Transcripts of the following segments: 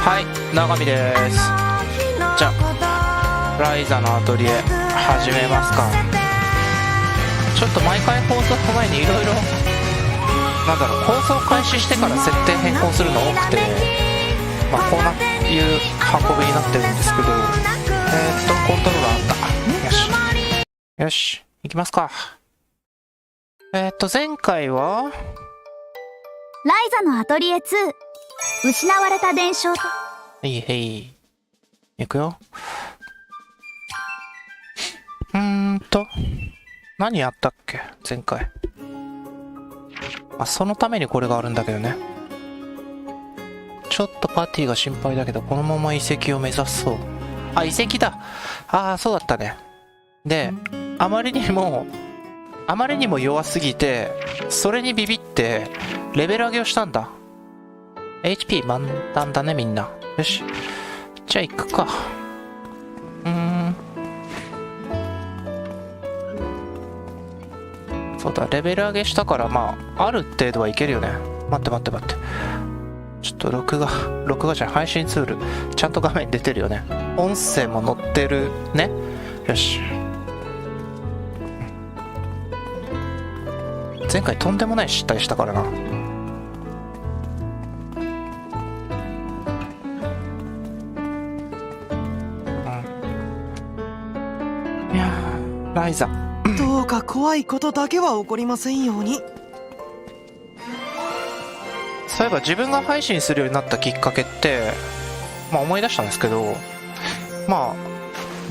はい、長見です。じゃあライザのアトリエ始めますか。ちょっと毎回放送の前にいろいろ放送開始してから設定変更するの多くて、まあこういう運びになってるんですけど、コントローラーあった。よしよし、行きますか。前回はライザのアトリエ2、失われた伝承と。いいへい、行くよ。何やったっけ前回。そのためにこれがあるんだけどね。ちょっとパティが心配だけど、このまま遺跡を目指そう。遺跡だ。そうだったね。で、あまりにも弱すぎて、それにビビってレベル上げをしたんだ。 HP 満タンだねみんな。よし、じゃあ行くか。そうだ、レベル上げしたからある程度はいけるよね。待ってちょっと録画じゃん、配信ツールちゃんと画面出てるよね。音声も載ってるね。よし、前回とんでもない失態したからな。いやー、ライザ、どうか怖いことだけは起こりませんように。そういえば自分が配信するようになったきっかけって、思い出したんですけど、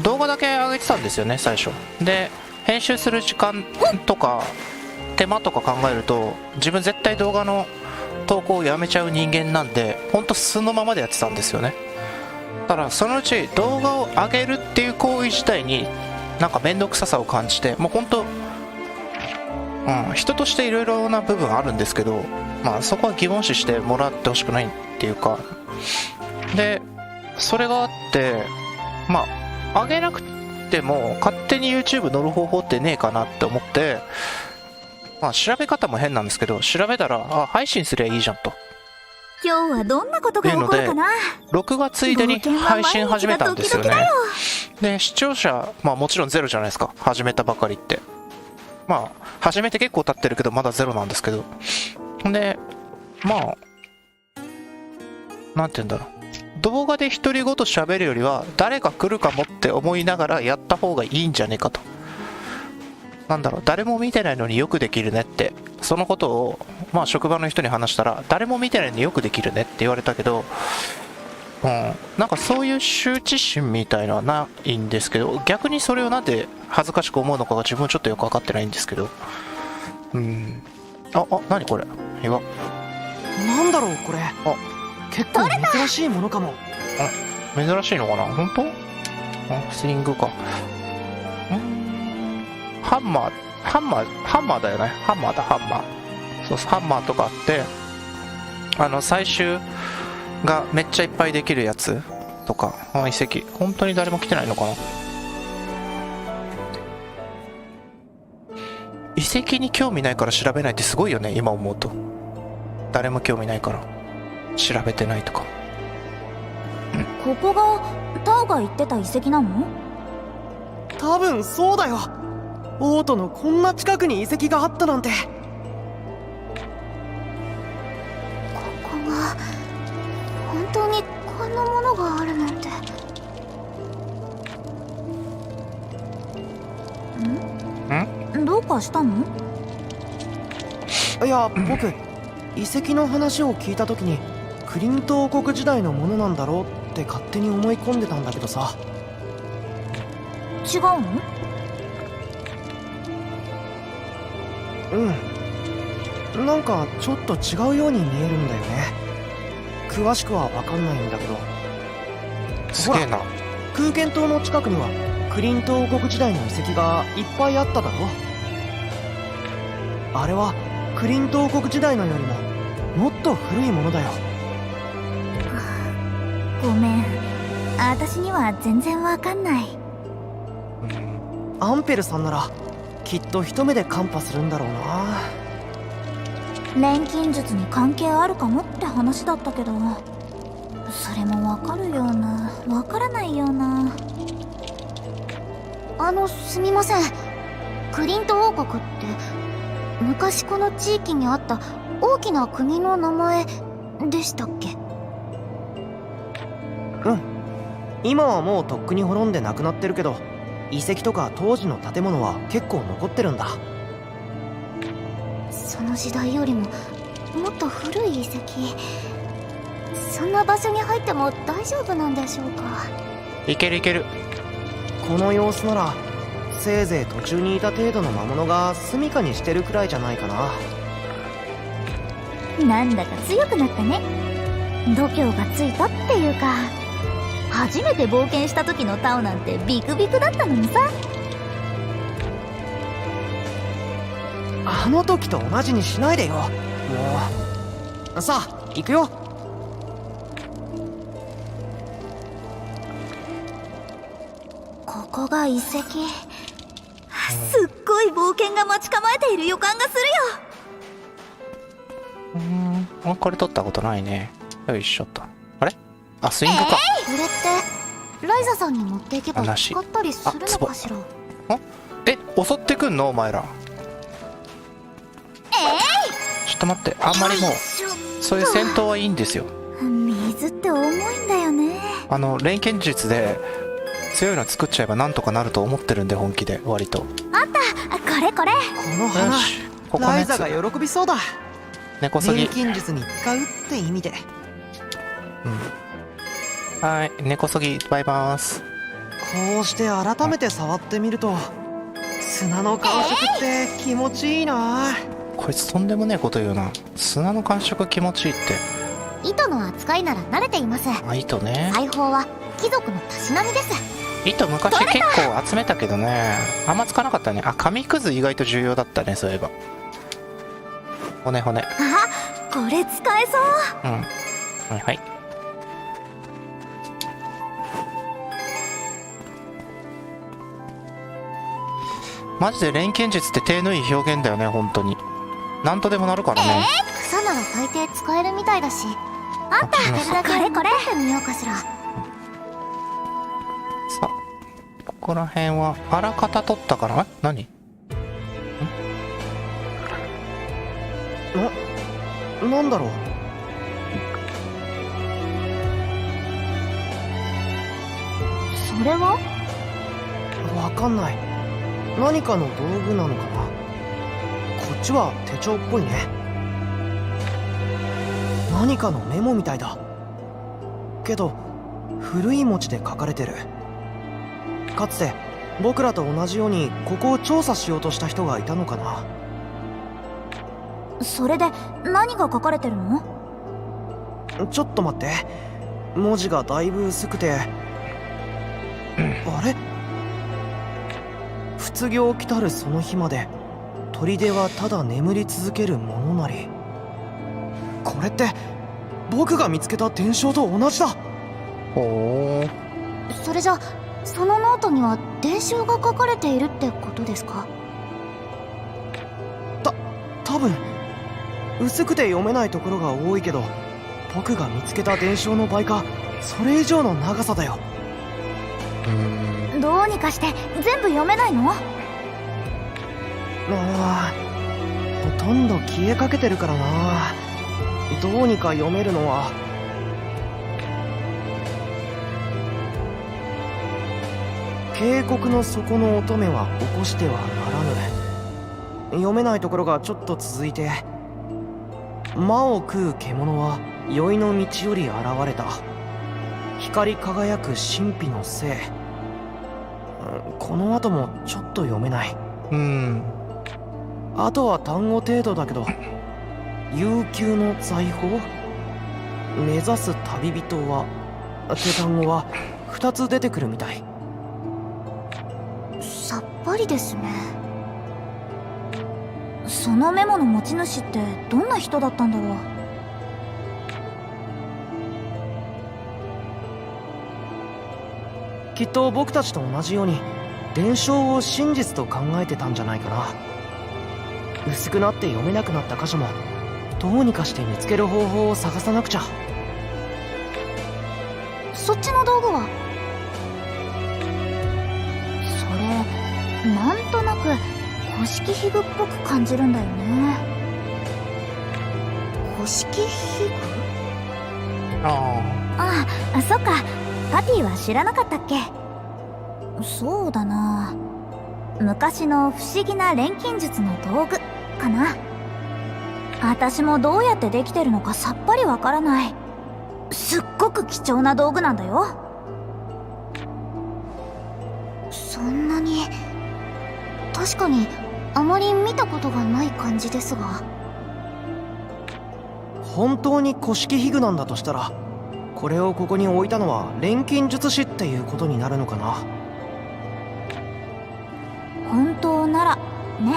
動画だけ上げてたんですよね最初で。編集する時間とか手間とか考えると、自分絶対動画の投稿をやめちゃう人間なんで、ほんと素のままでやってたんですよね。ただそのうち動画を上げるっていう行為自体に面倒くささを感じて、もうほんと、人としていろいろな部分あるんですけど、そこは疑問視してもらってほしくないっていうか、でそれがあって、上げなくても勝手に YouTube 乗る方法ってねえかなって思って、調べ方も変なんですけど、調べたら配信すりゃいいじゃんと。今日はどんなことが起こるかな。録画ついでに配信始めたんですよね。で、視聴者もちろんゼロじゃないですか、始めたばかりって。始めて結構経ってるけどまだゼロなんですけど、でなんて言うんだろう、動画で独り言喋るよりは誰か来るかもって思いながらやった方がいいんじゃねえかと。誰も見てないのによくできるねって、そのことを職場の人に話したら、誰も見てないのによくできるねって言われたけど、そういう羞恥心みたいのはないんですけど、逆にそれをなんで恥ずかしく思うのかが自分ちょっとよく分かってないんですけど。何これ、岩なんだろうこれ。結構珍しいものかも。珍しいのかな、本当？スリングか。ハンマーだよね。ハンマー。そうそう、ハンマーとかあって、最終がめっちゃいっぱいできるやつとか。遺跡、本当に誰も来てないのかな。遺跡に興味ないから調べないってすごいよね、今思うと。誰も興味ないから調べてないとか。ここがタオが言ってた遺跡なの？多分そうだよ。オートのこんな近くに遺跡があったなんて。ここが本当にこんなものがあるなんて。どうかしたの？いや、僕遺跡の話を聞いた時にクリント王国時代のものなんだろうって勝手に思い込んでたんだけどさ。違うの？ちょっと違うように見えるんだよね。詳しくは分かんないんだけど。すげえな。空間島の近くにはクリント王国時代の遺跡がいっぱいあっただろ。あれはクリント王国時代のよりももっと古いものだよ。ごめん、私には全然わかんない。アンペルさんならきっと一目でカンパするんだろうな。錬金術に関係あるかもって話だったけど、それもわかるようなわからないような。すみません、クリント王国って昔この地域にあった大きな国の名前でしたっけ？うん、今はもうとっくに滅んでなくなってるけど、遺跡とか当時の建物は結構残ってるんだ。その時代よりももっと古い遺跡、そんな場所に入っても大丈夫なんでしょうか？いけるいける。この様子ならせいぜい途中にいた程度の魔物が住処にしてるくらいじゃないかな。なんだか強くなったね。度胸がついたっていうか、初めて冒険した時のタオなんてビクビクだったのにさ。あの時と同じにしないでよ、もう。さあ行くよ。ここが遺跡。すっごい冒険が待ち構えている予感がするよ。これ取ったことないね。よいしょっと。あれ、あ、スイングか。これってライザさんに持っていけば使ったりするのかしら？え、襲ってくんのお前ら。ちょっと待って、あんまりもうそういう戦闘はいいんですよ。水って重いんだよね。錬金術で強いの作っちゃえばなんとかなると思ってるんで、本気で割と。あった、これこれ。この花、よし、ここのライやつザが喜びそうだ。根こそぎ。錬金術に使うって意味で。はい、根こそぎいっぱいます。こうして改めて触ってみると、砂の感触って気持ちいいな。こいつとんでもねえこと言うな。砂の感触気持ちいいって。糸の扱いなら慣れています。あ、糸ね。裁縫は貴族のたしなみです。糸昔結構集めたけどね、あんまつかなかったね。あ、紙くず意外と重要だったね、そういえば。骨。あ、これ使えそう。はいはい。マジで錬金術って手のいい表現だよね、本当に。なんとでもなるからね。草なら大抵使えるみたいだし。あんた、これこれってみようかしら。さあ、ここら辺はあらかた取ったかな。何？なんだろう。それは？わかんない。何かの道具なのかな。こっちは手帳っぽいね。何かのメモみたいだけど、古い文字で書かれてる。かつて僕らと同じようにここを調査しようとした人がいたのかな。それで何が書かれてるの？ちょっと待って、文字がだいぶ薄くて。あれ、卒業来たるその日まで砦はただ眠り続けるものなり。これって僕が見つけた伝承と同じだ。ほー。それじゃそのノートには伝承が書かれているってことですか？多分薄くて読めないところが多いけど、僕が見つけた伝承の倍かそれ以上の長さだよ。どうにかして全部読めないの？ほとんど消えかけてるからな。どうにか読めるのは、渓谷の底の乙女は起こしてはならぬ。読めないところがちょっと続いて、魔を食う獣は宵の道より現れた。光り輝く神秘の聖。この後もちょっと読めない。あとは単語程度だけど、悠久の財宝、目指す旅人はって単語は2つ出てくるみたい。さっぱりですね。そのメモの持ち主ってどんな人だったんだろう。きっと僕たちと同じように伝承を真実と考えてたんじゃないかな。薄くなって読めなくなった箇所もどうにかして見つける方法を探さなくちゃ。そっちの道具は？それなんとなく古式皮具っぽく感じるんだよね。古式皮具？ああ、そっか。パティは知らなかったっけ？そうだな。昔の不思議な錬金術の道具かな。私もどうやってできてるのかさっぱりわからない。すっごく貴重な道具なんだよ。そんなに。確かにあまり見たことがない感じですが。本当に古式皮具なんだとしたら、これをここに置いたのは錬金術師っていうことになるのかな。本当ならね。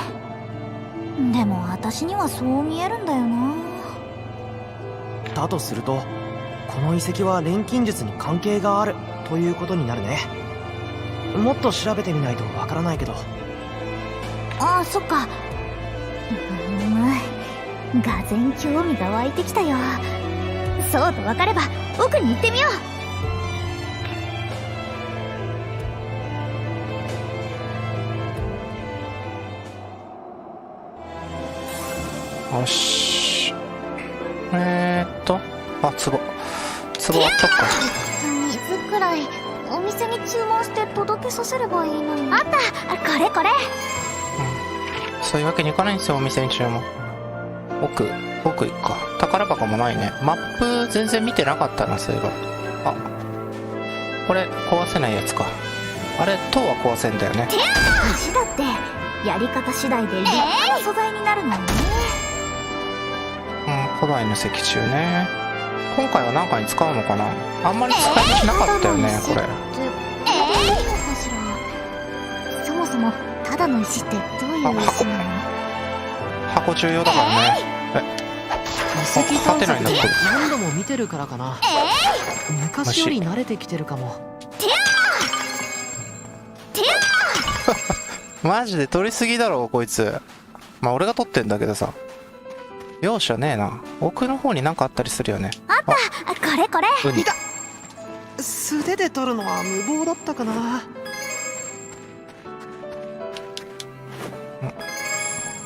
でも私にはそう見えるんだよな。だとするとこの遺跡は錬金術に関係があるということになるね。もっと調べてみないとわからないけど。ああ、そっか。がぜん興味が湧いてきたよ。そうとわかれば奥に行ってみよあ、よし。あ、壺あっとくか。う。水くらいお店に注文して届けさせればいいのに。あった、これこれ。そういうわけにいかないんですよ、お店に注文。奥行くか。宝箱もないね。マップ全然見てなかったな、そういえば。あ、これ壊せないやつか。あれ塔は壊せんだよね。石だってやり方次第で立派な素材になるのよね。古代の石柱ね。今回は何かに使うのかな。あんまり使い道なかったよね、これ。いいのかしら。そもそもただの石ってどういう石なの？箱重要だからね。遺跡探索立てないんだって何度も見てるからかな。昔より慣れてきてるかも。マジで取りすぎだろこいつ。まあ俺が取ってんだけどさ、容赦ねえな。奥の方になんかあったりするよね。あった、これこれ。ウニ。素手で取るのは無謀だったかな。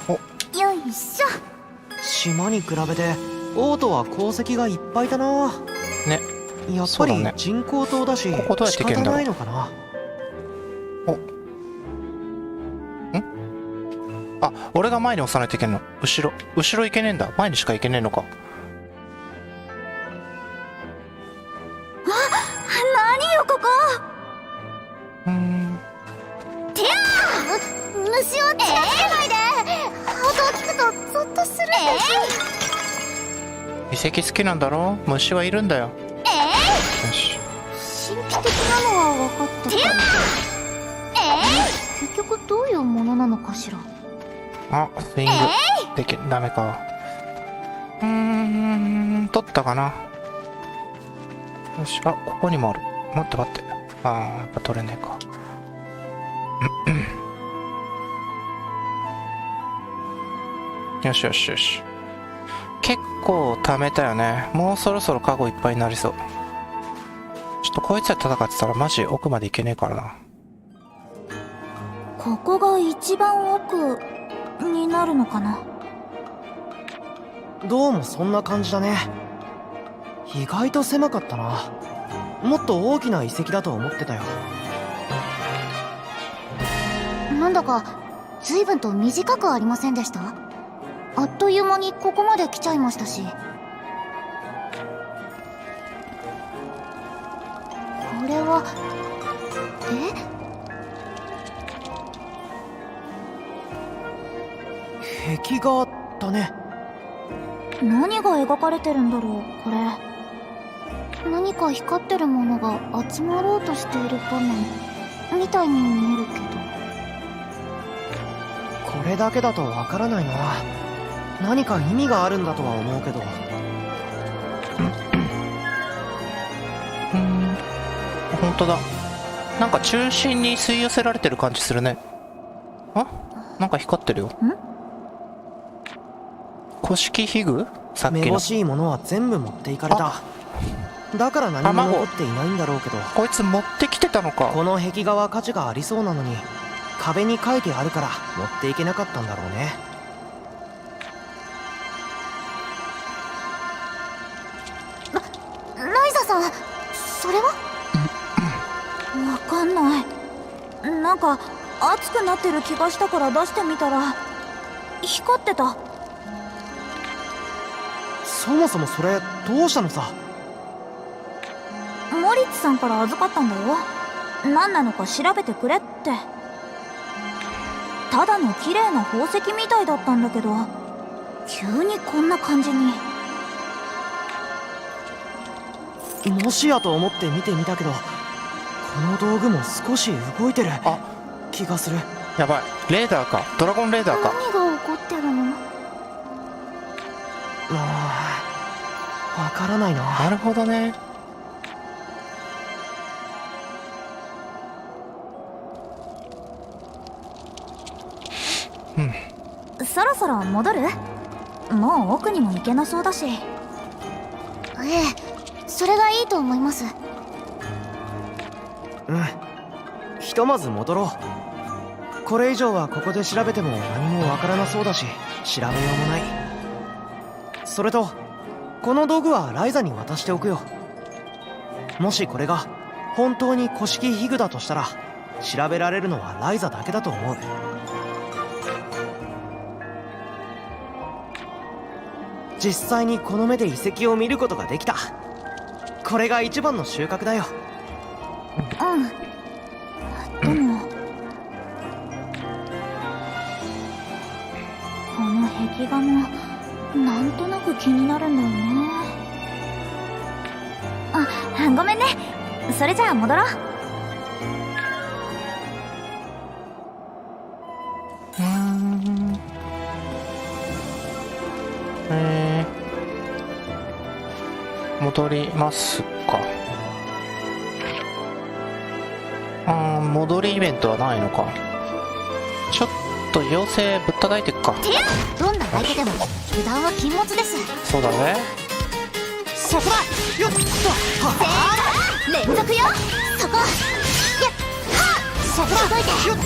よいしょ。島に比べてオートは鉱石がいっぱいだな。ね。やっぱりそうだね人工島だしここどうやって仕方行けんだろうないのかな。あ、俺が前に押さないといけんの。後ろ行けねえんだ。前にしか行けねえのか。何よここ。虫を近づけないで。音を聞くとゾッとするんです。遺跡好きなんだろ。虫はいるんだよ。よし。神秘的なのは分かったけど、結局どういうものなのかしら。あ、スイングできダメか。取ったかな。よし。あ、ここにもある。待って待って。あー、やっぱ取れねえか。よしよしよし。結構貯めたよね。もうそろそろカゴいっぱいになりそう。ちょっとこいつら戦ってたらマジ奥まで行けねえからな。ここが一番奥になるのかな。どうもそんな感じだね。意外と狭かったな。もっと大きな遺跡だと思ってたよ。なんだか随分と短くありませんでした？あっという間にここまで来ちゃいましたし。これは壁画だね。何が描かれてるんだろうこれ。何か光ってるものが集まろうとしている場面みたいに見えるけど。これだけだとわからないな。何か意味があるんだとは思うけど。本当だ。なんか中心に吸い寄せられてる感じするね。あ、なんか光ってるよ。古式皮具？さっきの。めぼしいものは全部持っていかれた。だから何も残っていないんだろうけど、こいつ持ってきてたのか。この壁画は価値がありそうなのに壁に書いてあるから持っていけなかったんだろうね。ライザさん、それは？わかんない。なんか熱くなってる気がしたから出してみたら光ってた。そもそもそれどうしたのさ。モリッツさんから預かったんだよ。何なのか調べてくれって。ただの綺麗な宝石みたいだったんだけど、急にこんな感じに。もしやと思って見てみたけど、この道具も少し動いてる気がする。やばい、レーダーか、ドラゴンレーダーか。何が起こってるの？わからないな。なるほどね。そろそろ戻る？もう奥にも行けなそうだし。ええ、それがいいと思います。ひとまず戻ろう。これ以上はここで調べても何もわからなそうだし、調べようもない。それとこの道具はライザに渡しておくよ。もしこれが本当に古式皮具だとしたら、調べられるのはライザだけだと思う。実際にこの目で遺跡を見ることができた。これが一番の収穫だよ。でもこの壁画もなんとなく気になるんだよね。ごめんね。それじゃあ戻ろう。戻りますか。戻りイベントはないのか。ちょっと妖精ぶったたいてっか。どんな相手でも油断は禁物です。そうだね。そこだよっと連続よ。そこやっそこだ届いてよっ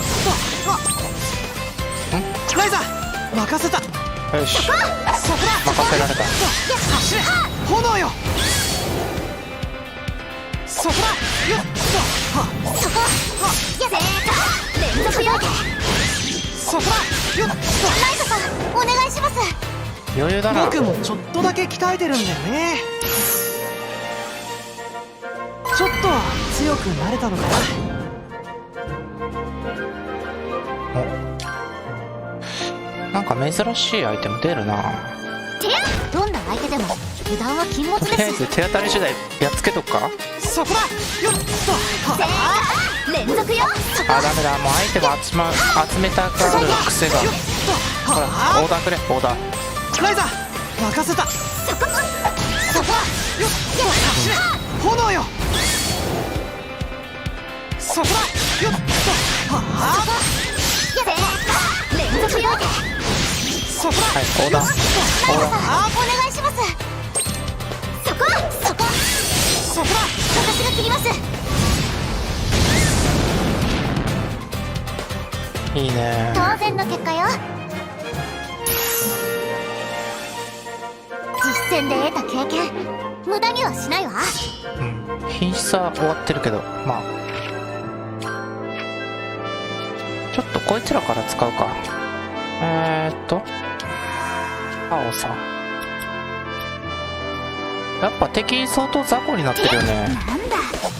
とライザ任せた。よし、そこだ任せられた。走れ炎よ。そこだよっとそこやで連続よ。そこだよっとライザさん、お願いします。余裕だな。僕もちょっとだけ鍛えてるんだよね。ちょっとは強くなれたのかな。なんか珍しいアイテム出るな。どんな相手でも油断は禁物とりあえです。ず手当たり次第やっつけとくか。そこだよっと連続よ。そこダメだ、もうアイテム集めたくなる癖が。ほら、オーダーくれ、オーダー。ライザ任せた。そこそこだよっと走れ炎よ。そこだよっとやで連続よ。そこだはい、オーダー。オーダー。お願いします。そこそこそこだ私が切ります。いいね。当然の結果よ。実戦で得た経験無駄にはしないわ。品質は終わってるけど、まあちょっとこいつらから使うか。青さん、やっぱ敵相当雑魚になってるよね。なんだ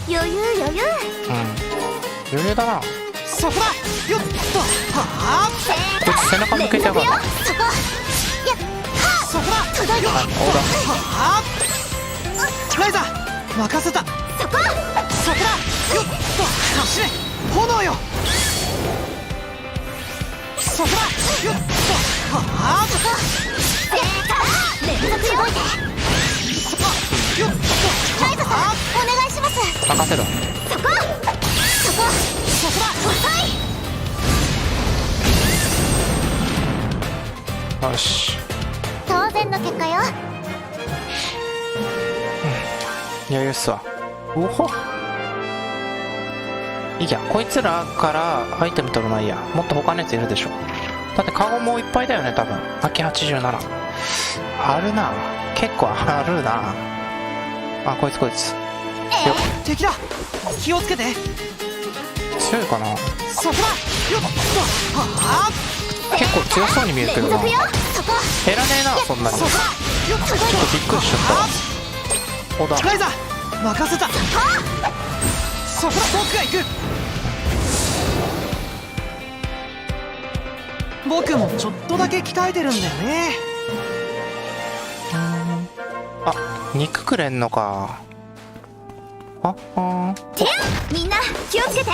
余裕。余裕だな。そこだよっとこいつ背中向けてやがる。そこやそこだ届いて。はい、オーダー。ライザ任せた。そこそこだよっと走れ炎よ。そこだよっと連続よ。そこよっとライザさん、お願いします。任せろ。そこそこだ遅い。よし。当然の結果よ。余裕っすわ。おほ、いいや、こいつらからアイテム取るのはいいや。もっと他のやついるでしょ。だってカゴもいっぱいだよね、多分。秋87あるな、結構あるな。あ、こいつこいつ敵だ、気をつけて。強いかな。そこだ。よっと、は結構強そうに見えるけどな。連続よ。そこ。減らねえな、そんなに。ちょっとびっくりしちゃったわ。おだ、ライザ任せた。そこだ、僕が行く。僕もちょっとだけ鍛えてるんだよね。あ、肉くれんのか。ああ、みんな気をつけて。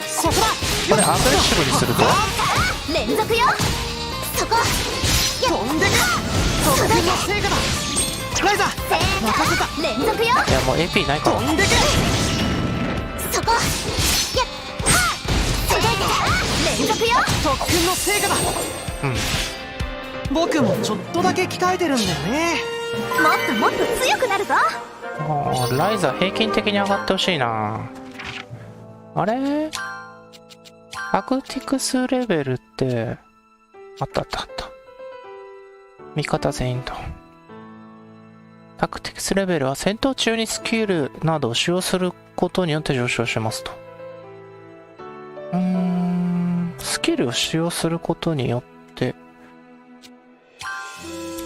そこだ。これアグレッシブにすると連続よ。そこ。飛んでく。特訓の成果だ。ライザ任せた。連続よ。いや、もう AP ないから。飛んでく。そこ。連続よ。特訓の成果だ。うん、僕もちょっとだけ鍛えてるんだよね。もっともっと強くなるぞ。ライザ平均的に上がってほしいな。あれ、アクティクスレベルってあったあったあった。味方全員と。アクティクスレベルは戦闘中にスキルなどを使用することによって上昇しますと。スキルを使用することによって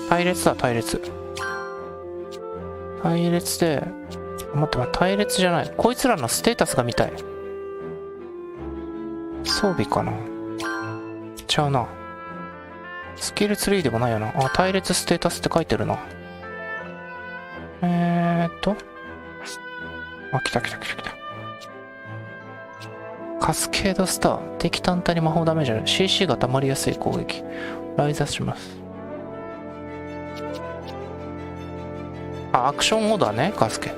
隊列だ、隊列。隊列で、待って待って、隊列じゃない。こいつらのステータスが見たい。装備かな、ちゃうな。スキルツリーでもないよな。あ、隊列ステータスって書いてるな。あ、来た来た来た来た。カスケードスター。敵単体に魔法ダメージある。CC が溜まりやすい攻撃。ライザーします。あ、アクションモードはね、カスケ。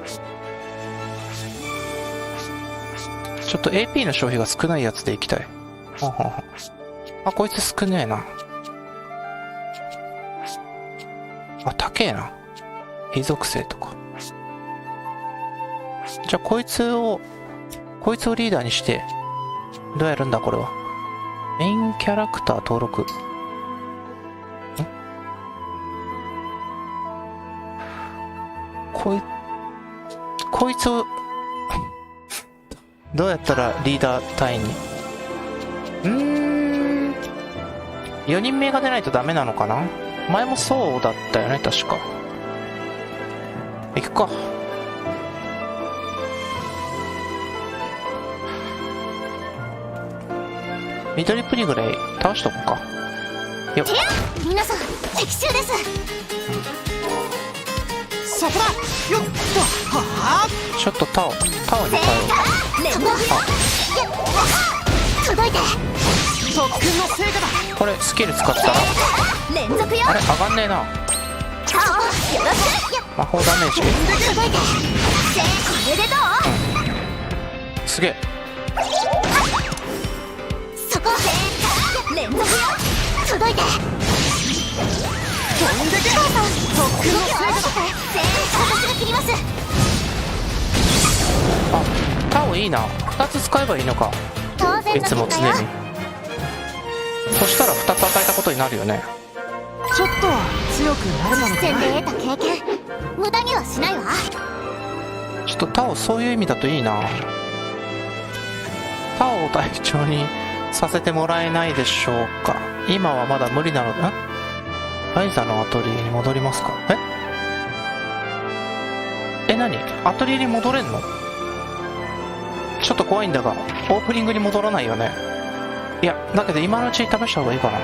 ちょっと AP の消費が少ないやつでいきたい。ははは。あ、こいつ少ねえな。あ、高えな。非属性とか。じゃあこいつをリーダーにして、どうやるんだこれは。メインキャラクター登録。こいつをどうやったらリーダー隊員に。4人目が出ないとダメなのかな。前もそうだったよね、確か。行くか。緑プリぐらい倒しとくか。よっ。皆さん敵襲です。そこだ。よっと、はあ。ちょっとタオに変えよう。連続よ。届いて。特訓の成果だ。これスキル使ったら連続よ。あれ上がんねえな。タオよろしく。魔法ダメージ届いて。これでどう？すげえ。そこ。連続よ。届いて。飛んでけ。特訓の成果だ。私が切ります。あ、タオいいな。2つ使えばいいのか。当然いつも常に。そしたら2つ与えたことになるよね。ちょっとは強くなるなのかな。実践で得た経験無駄にはしないわ。ちょっとタオそういう意味だといいな。タオを隊長にさせてもらえないでしょうか。今はまだ無理なので。ライザのアトリエに戻りますか。何？アトリエに戻れんの？ちょっと怖いんだが、オープニングに戻らないよね。いや、だけど今のうちに試した方がいいかな。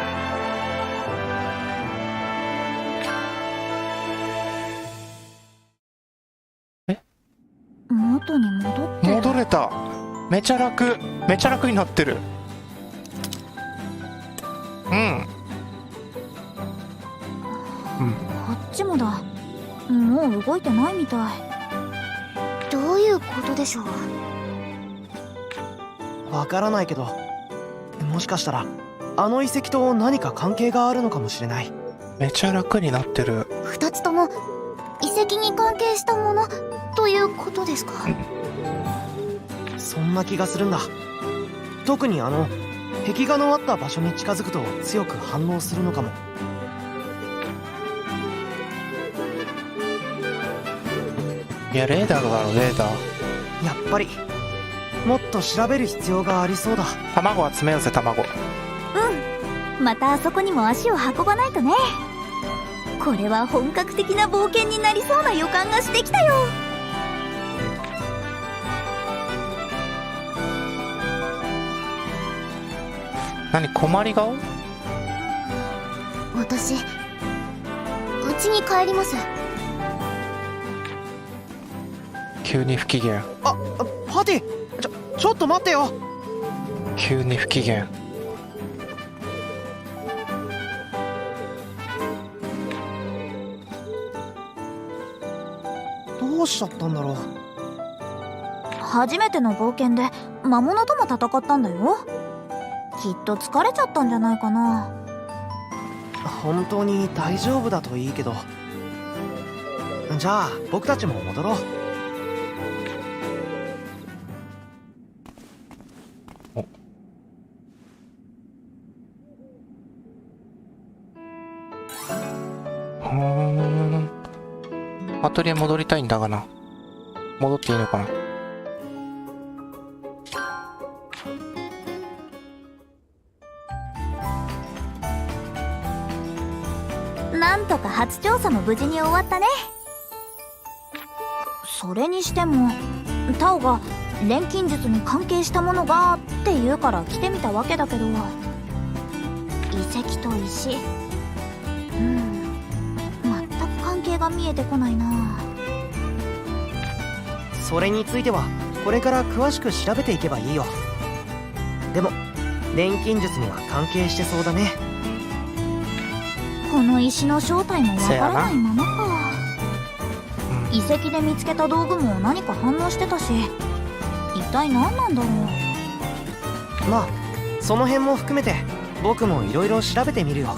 元に戻ってる。戻れた。めちゃ楽になってる。こっちもだ。もう動いてないみたい。どういうことでしょう。わからないけど、もしかしたらあの遺跡と何か関係があるのかもしれない。めちゃ楽になってる。二つとも遺跡に関係したものということですか？そんな気がするんだ。特に壁画のあった場所に近づくと強く反応するのかも。いや、レーダーだろ、レーダー。やっぱりもっと調べる必要がありそうだ。卵集めようぜ、卵。またあそこにも足を運ばないとね。これは本格的な冒険になりそうな予感がしてきたよ。何、困り顔？私、うちに帰ります。急に不機嫌。パティ、ちょっと待ってよ。急に不機嫌。どうしちゃったんだろう。初めての冒険で魔物とも戦ったんだよ。きっと疲れちゃったんじゃないかな。本当に大丈夫だといいけど。じゃあ僕たちも戻ろう。アトリエ戻りたいんだがな。戻っていいのかな。なんとか初調査も無事に終わったね。それにしてもタオが錬金術に関係したものがって言うから来てみたわけだけど、遺跡と石、全く関係が見えてこないな。それについてはこれから詳しく調べていけばいいよ。でも錬金術には関係してそうだね。この石の正体もわからないままか。遺跡で見つけた道具も何か反応してたし、一体何なんだろう。まあその辺も含めて僕もいろいろ調べてみるよ。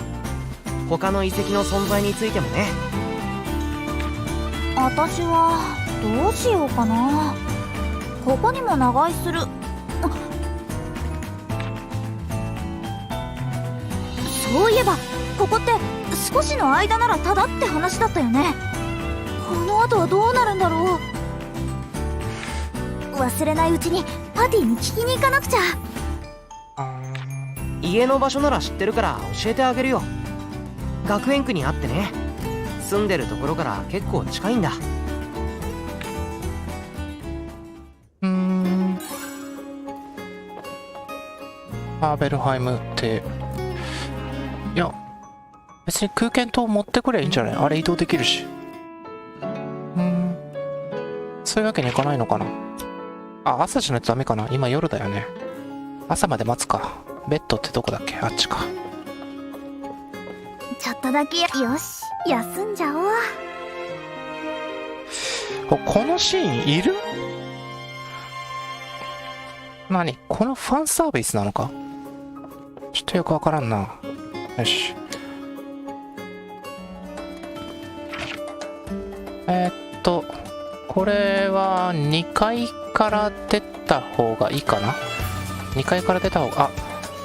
他の遺跡の存在についてもね。私はどうしようかな。ここにも長居する。そういえばここって少しの間ならただって話だったよね。この後はどうなるんだろう。忘れないうちにパティに聞きに行かなくちゃ。家の場所なら知ってるから教えてあげるよ。学園区にあってね、住んでるところから結構近いんだ。ハーベルハイムって、いや別に空間灯持ってくりゃいいんじゃない？あれ移動できるし。そういうわけにいかないのかな。あ、朝じゃないとダメかな。今夜だよね。朝まで待つか。ベッドってどこだっけ？あっちか。ちょっとだけよし、休んじゃおう。このシーンいる？何？このファンサービスなのか？ちょっとよくわからんな。よし。これは2階から出た方がいいかな。2階から出た方が、あ、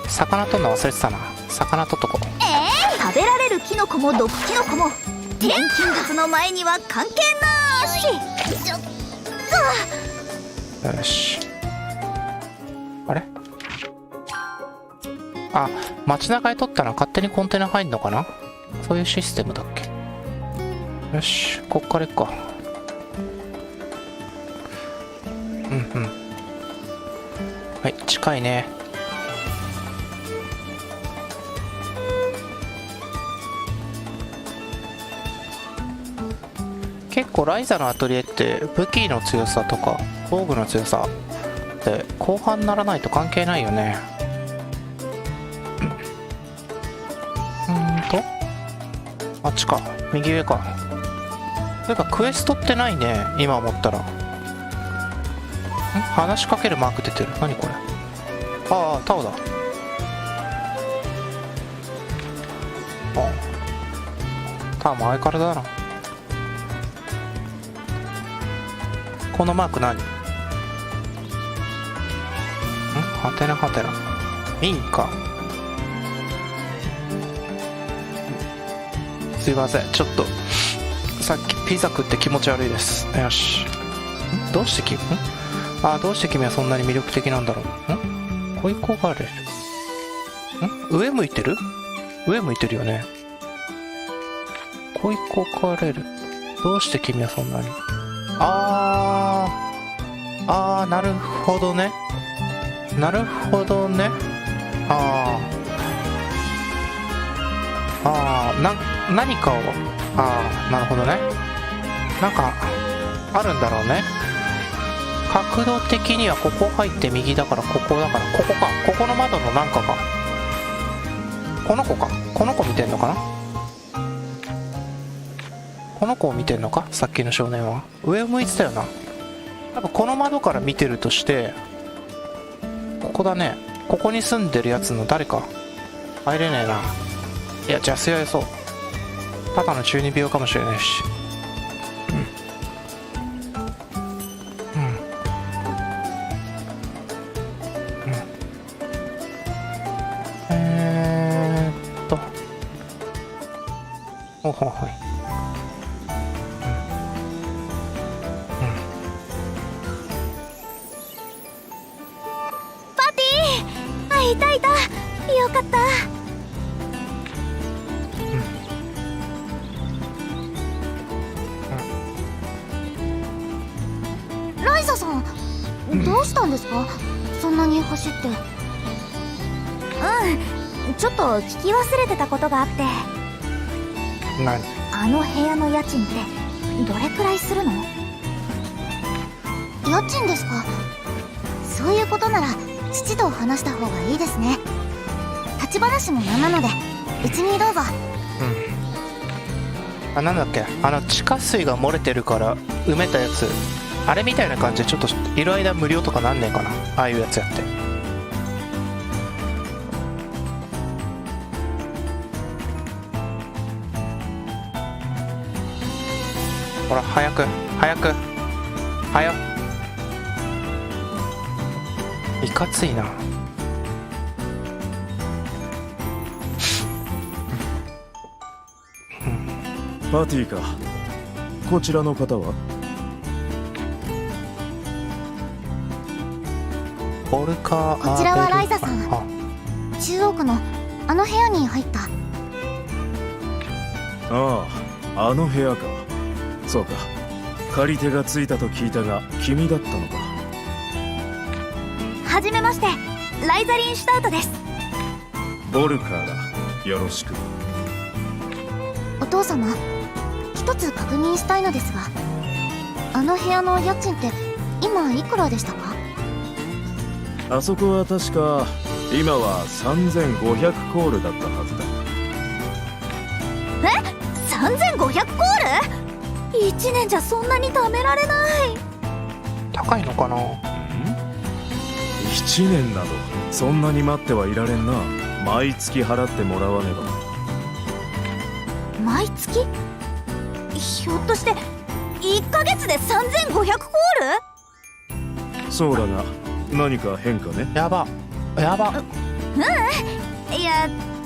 魚取るの忘れてたな。魚取っとこう。食べられるキノコも毒キノコも錬金術の前には関係なし。よし。あれ？あ、街中へ取ったら勝手にコンテナ入んのかな？そういうシステムだっけ？よし、こっから行くか。はい、近いね。結構ライザのアトリエって武器の強さとか防具の強さって後半にならないと関係ないよね。あっちか、右上か。というかクエストってないね、今思ったら。話しかけるマーク出てる。何これ？ああ、タオだ。タオも相変わらずだな。このマーク何？はてなはてな。いいんか。すいません、ちょっとさっきピザ食って気持ち悪いです。よし。どうして君はそんなに魅力的なんだろう。恋焦がれる。上向いてる？上向いてるよね。恋焦がれる。どうして君はそんなに。なるほどね。なるほどね。何かを、なるほどね。なんかあるんだろうね。角度的にはここ入って右だから、ここだから、ここか。ここの窓のなんかか。この子か。この子見てんのかな。この子を見てんのか、さっきの少年は。上を向いてたよな。多分この窓から見てるとして、ここだね。ここに住んでるやつの誰か。入れねえな。いや、邪推はやそう。ただの中二病かもしれないし。ほほほい。パティ、いたいた、よかった。ライザさん、どうしたんですか、そんなに走って。ちょっと聞き忘れてたことがあって。何？あの部屋の家賃ってどれくらいするの？家賃ですか。そういうことなら父と話した方がいいですね。立ち話もなんなのでうちにどうぞ。なんだっけ、地下水が漏れてるから埋めたやつ、あれみたいな感じでちょっといる間無料とかなんねえかな、ああいうやつやって。ほら、早くいかついな。パティか。こちらの方は？ボルカー。こちらはライザさん。中央区のあの部屋に入った。あの部屋か。そうか。借り手がついたと聞いたが君だったのか。はじめまして、ライザリン・シュタウトです。ボルカーだ。よろしく。お父様、一つ確認したいのですが、あの部屋の家賃って今いくらでしたか？あそこは確か今は3500コールだったはずだ。え？ 3500コール？1年じゃそんなに貯められない。高いのかな。1年などそんなに待ってはいられんな。毎月払ってもらわねば。毎月？ひょっとして1ヶ月で3500コール？そうだが何か変化ね。やば。いや、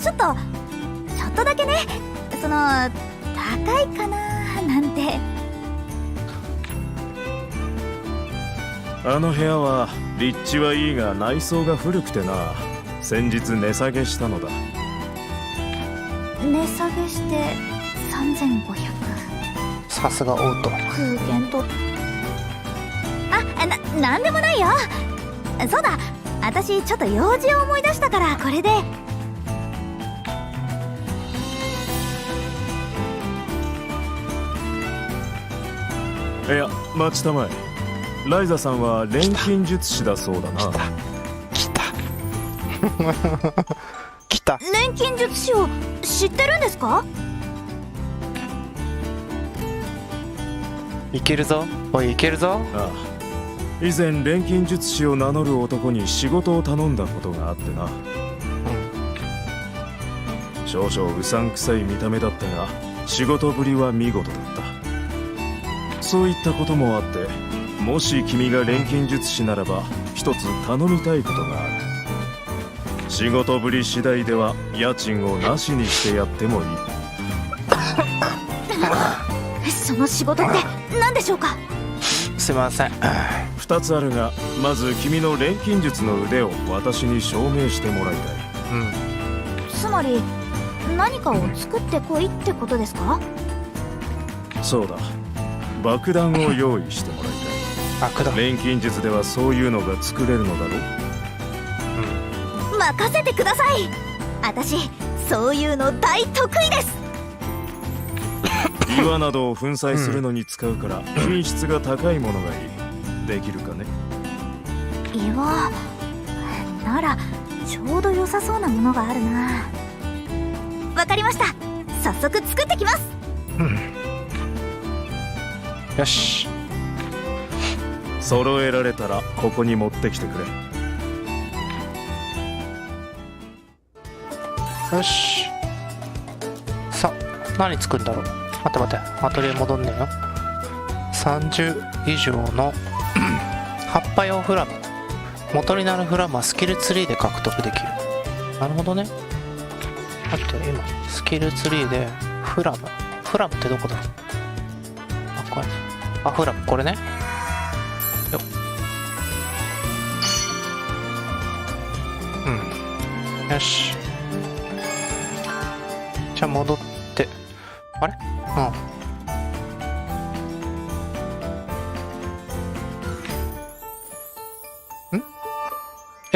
ちょっとだけね、高いかななんて。あの部屋は立地はいいが内装が古くてな。先日値下げしたのだ。値下げして3500。さすがオート。空間となんでもないよ。そうだ、私ちょっと用事を思い出したからこれで。いや、待ちたまえ。ライザさんは錬金術師だそうだな。来た錬金術師を知ってるんですか？いけるぞ、おい、いけるぞ。ああ、以前錬金術師を名乗る男に仕事を頼んだことがあってな。少々うさんくさい見た目だったが仕事ぶりは見事だった。そういったこともあってもし君が錬金術師ならば一つ頼みたいことがある。仕事ぶり次第では家賃をなしにしてやってもいい。その仕事って何でしょうか？すいません。二つあるが、まず君の錬金術の腕を私に証明してもらいたい。つまり何かを作ってこいってことですか？そうだ、爆弾を用意してもらいたい。爆弾。錬金術ではそういうのが作れるのだろう。任せてください。私そういうの大得意です。岩などを粉砕するのに使うから、品質が高いものがいい。できるかね？岩ならちょうど良さそうなものがあるな。わかりました。早速作ってきます。よし。揃えられたらここに持ってきてくれ。よし。さ、何作るんだろう。待って待って、アトリエ戻んねえよ。30以上の葉っぱ用フラム。元になるフラムはスキルツリーで獲得できる。なるほどね。待って、今スキルツリーでフラムってどこだ？あ、これ。あ、フラム、これね。よっ。よし。じゃあ戻って、あれ？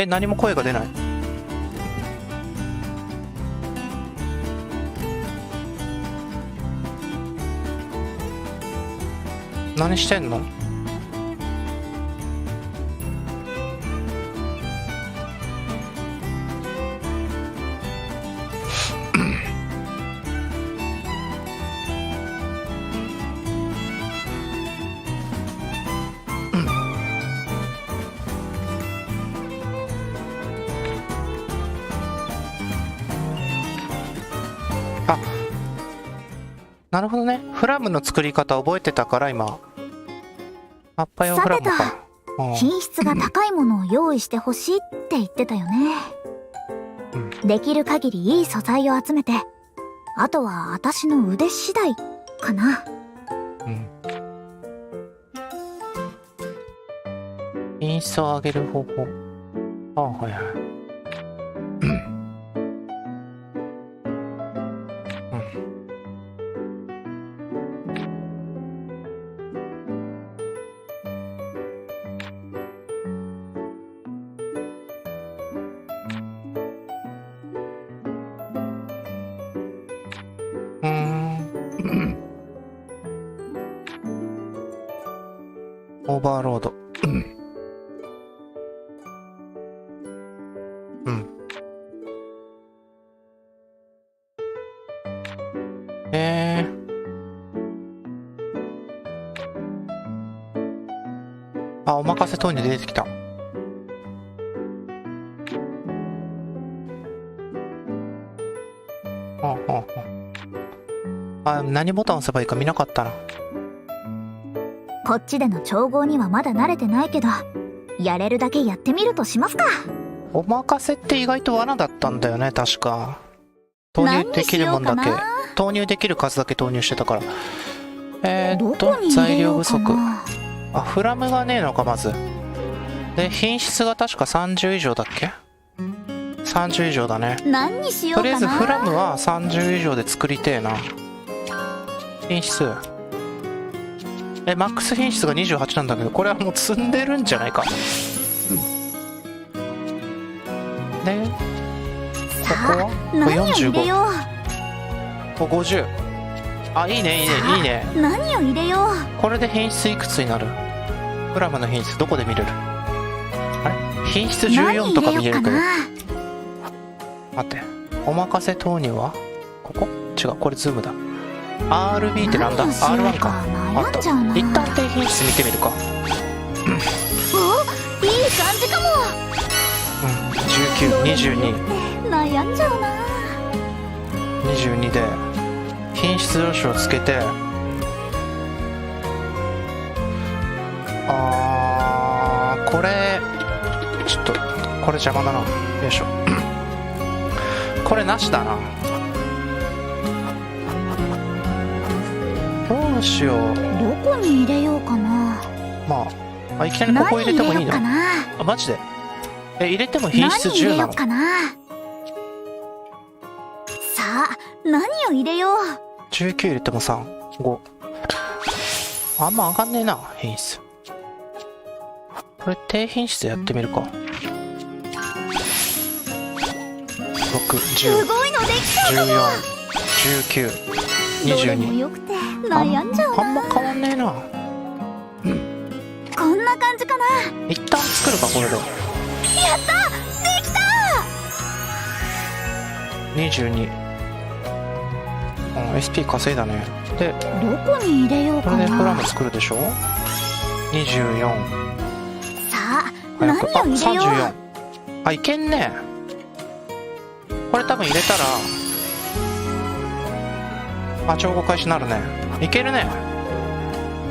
何も声が出ない。何してんの？あ、なるほどね。フラムの作り方覚えてたから今。葉っぱ用フラムか。品質が高いものを用意してほしいって言ってたよね。できる限りいい素材を集めて、あとは私の腕次第かな。品質を上げる方法。あ、はいはい。オーバーロード。あ、お任せ投入で出てきた。あ、何ボタン押せばいいか見なかったな。こっちでの調合にはまだ慣れてないけど、やれるだけやってみるとしますか。お任せって意外と罠だったんだよね、確か。投入できるもんだけ、投入できる数だけ投入してたから。材料不足。あ、フラムがねえのか、まず。で、品質が確か30以上だっけ？ 30 以上だね。何にしようかな。とりあえずフラムは30以上で作りてえな。品質。マックス品質が28なんだけど、これはもう積んでるんじゃないか。で、ここは何を入れよう。50。あ、いいね、いいね、いいね。何を入れよう。これで品質いくつになる？フラムの品質どこで見れる？あれ？品質14とか見れるけど。待って。お任せ投入はここ？違う、これズームだ。RB ってなんだ？ R1 か。あった。一旦低品質見てみるか。お、いい感じかも。19、22。悩んじゃうな。22で品質上昇をつけて、これ邪魔だな。よいしょ。これなしだな。どうしよう。どこに入れようかな。まあ、いきなりここ入れてもいいの？何入れようかな。あ、マジで？入れても品質10なの？何入れようかな。さあ、何を入れよう。19入れても3、5。あんま上がんねえな、品質。これ低品質でやってみるか。6、す10、ごいのできちゃうかも。 14、19、どれも22。よくて悩んじゃうな。あんま変わんねえな。こんな感じかな。一旦作るか、これで。やったできた。22。SP 稼いだね。で、どこに入れようかこれでプラな。ム作るでしょ。24。さあ、何をあ、入れよう。 34。あ、いけんね。これ多分入れたら調合開始になるね。いけるね。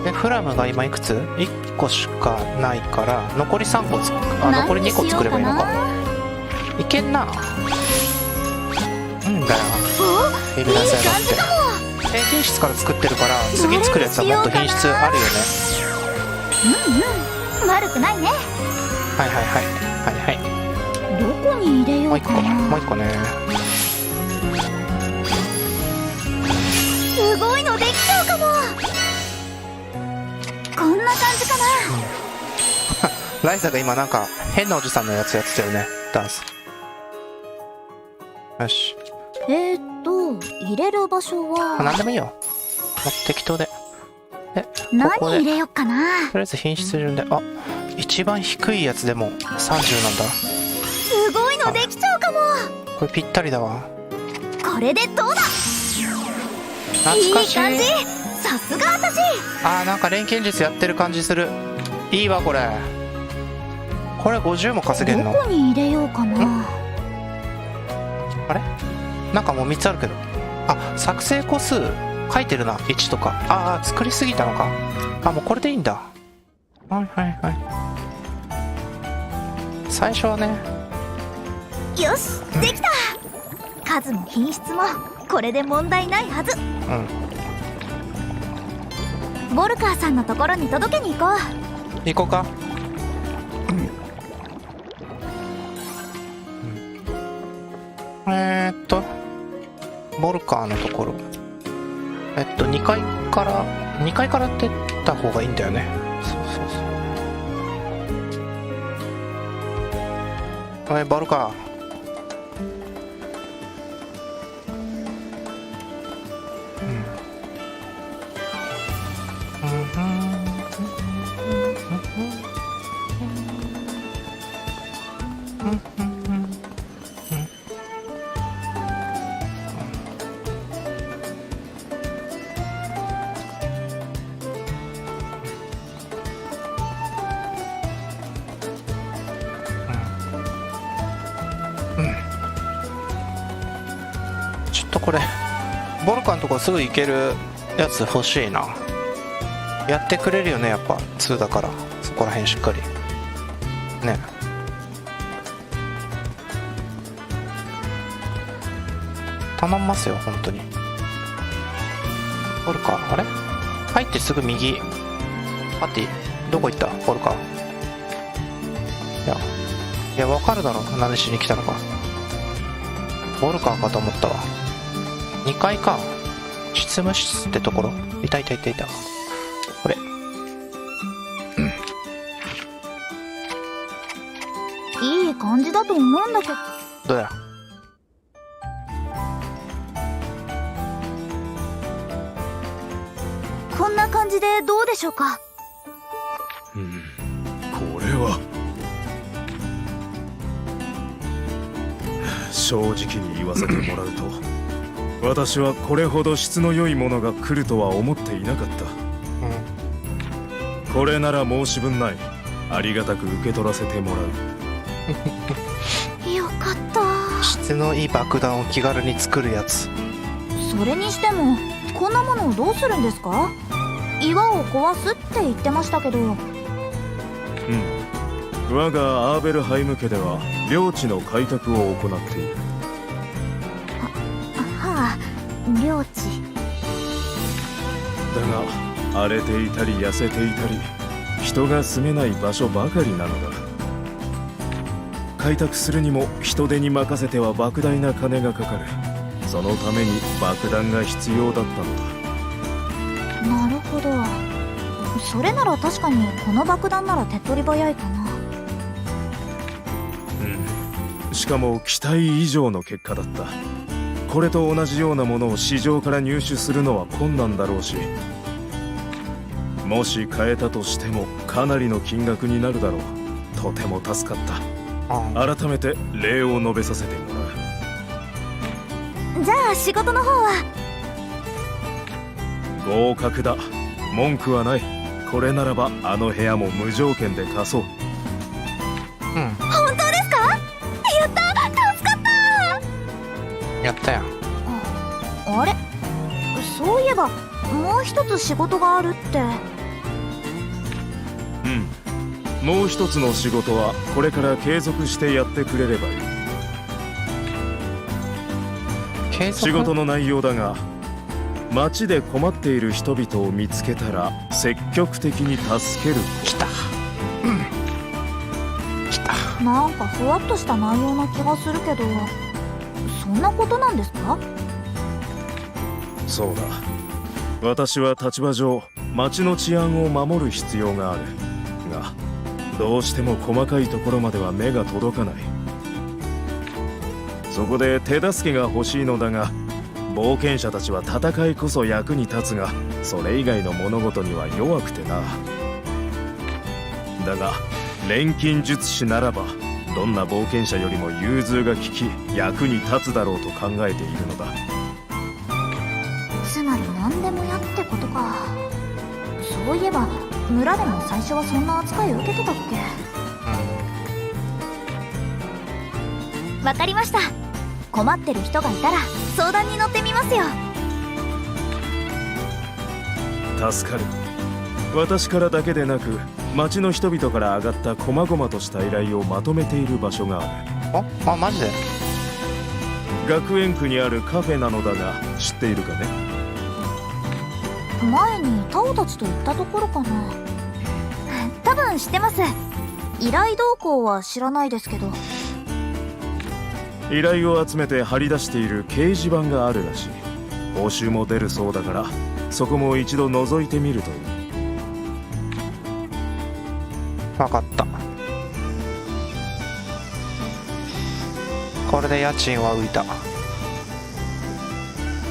でフラムが今いくつ？ 1 個しかないから残り3個残り2個作ればいいのか。いけんな。うんだよ。エビナスやがって低品質から作ってるから次作るやつはもっと品質あるよね。悪くないね。はいはいはいはいはい。どこに入れよもう1個うかな。もう1個ね。すごいのできちゃうかも。こんな感じかな。ライザが今なんか変なおじさんのやつやってたよね、ダンス。よし、入れる場所あ、はなんでもいいよ。もう適当で。で、ここで何入れようかな。とりあえず品質順で、あ、一番低いやつでも30なんだ。すごいのできちゃうかも。これぴったりだわ。これでどうだ。懐かしい。いい感じ。さすが私。あー、なんか錬金術やってる感じする。いいわこれ。これ50も稼げんの？どこに入れようかな。あれ、なんかもう3つあるけど。あ、作成個数書いてるな、1とか。ああ、作りすぎたのか。あ、もうこれでいいんだ。はいはいはい。最初はね。よし、できた。数も品質もこれで問題ないはず。ボルカーさんのところに届けに行こう。行こうか。ボルカーのところ。2階からやってった方がいいんだよね。そうそうそう。はい、ボルカー。ちょっとこれボルカーのとこすぐ行けるやつ欲しいな。やってくれるよね、やっぱ2だから。そこら辺しっかりね。頼みますよ本当に。ボルカー、あれ入ってすぐ右。パティどこ行った？ボルカー。いや分かるだろ、何しに来たのか。ボルカーかと思ったわ。2階か。執務室ってところ。いた。これ。いい感じだと思うんだけど。どうや。こんな感じでどうでしょうか。これは正直に言わせてもらうと私はこれほど質の良いものが来るとは思っていなかった。これなら申し分ない。ありがたく受け取らせてもらう。よかった。質のいい爆弾を気軽に作るやつ。それにしてもこんなものをどうするんですか。岩を壊すって言ってましたけど。我がアーベルハイム家では領地の開拓を行っている。はあ、領地。だが荒れていたり痩せていたり人が住めない場所ばかりなのだ。開拓するにも人手に任せては莫大な金がかかる。そのために爆弾が必要だったのだ。なるほど。それなら確かにこの爆弾なら手っ取り早いかな。しかも期待以上の結果だった。これと同じようなものを市場から入手するのは困難だろうし、もし買えたとしてもかなりの金額になるだろう。とても助かった。改めて礼を述べさせてもらう。じゃあ仕事の方は？合格だ。文句はない。これならばあの部屋も無条件で貸そう。本当ですか？やった、助かった。やったやん。あれ、そういえばもう一つ仕事があるって。もう一つの仕事はこれから継続してやってくれればいい。継続？仕事の内容だが、街で困っている人々を見つけたら積極的に助ける。来た。来た。なんかふわっとした内容な気がするけど、そんなことなんですか？そうだ。私は立場上街の治安を守る必要があるが、どうしても細かいところまでは目が届かない。そこで手助けが欲しいのだが、冒険者たちは戦いこそ役に立つが、それ以外の物事には弱くてな。だが錬金術師ならばどんな冒険者よりも融通が利き役に立つだろうと考えているのだ。つまり何でもやってことか。そういえば村でも最初はそんな扱いを受けてたっけ？わかりました。困ってる人がいたら相談に乗ってみますよ。助かる。私からだけでなく町の人々から上がった細々とした依頼をまとめている場所がある。マジで？学園区にあるカフェなのだが知っているかね？前にタオたちと行ったところかな。多分知ってます。依頼動向は知らないですけど。依頼を集めて貼り出している掲示板があるらしい。報酬も出るそうだから、そこも一度覗いてみるといい。分かった。これで家賃は浮いた。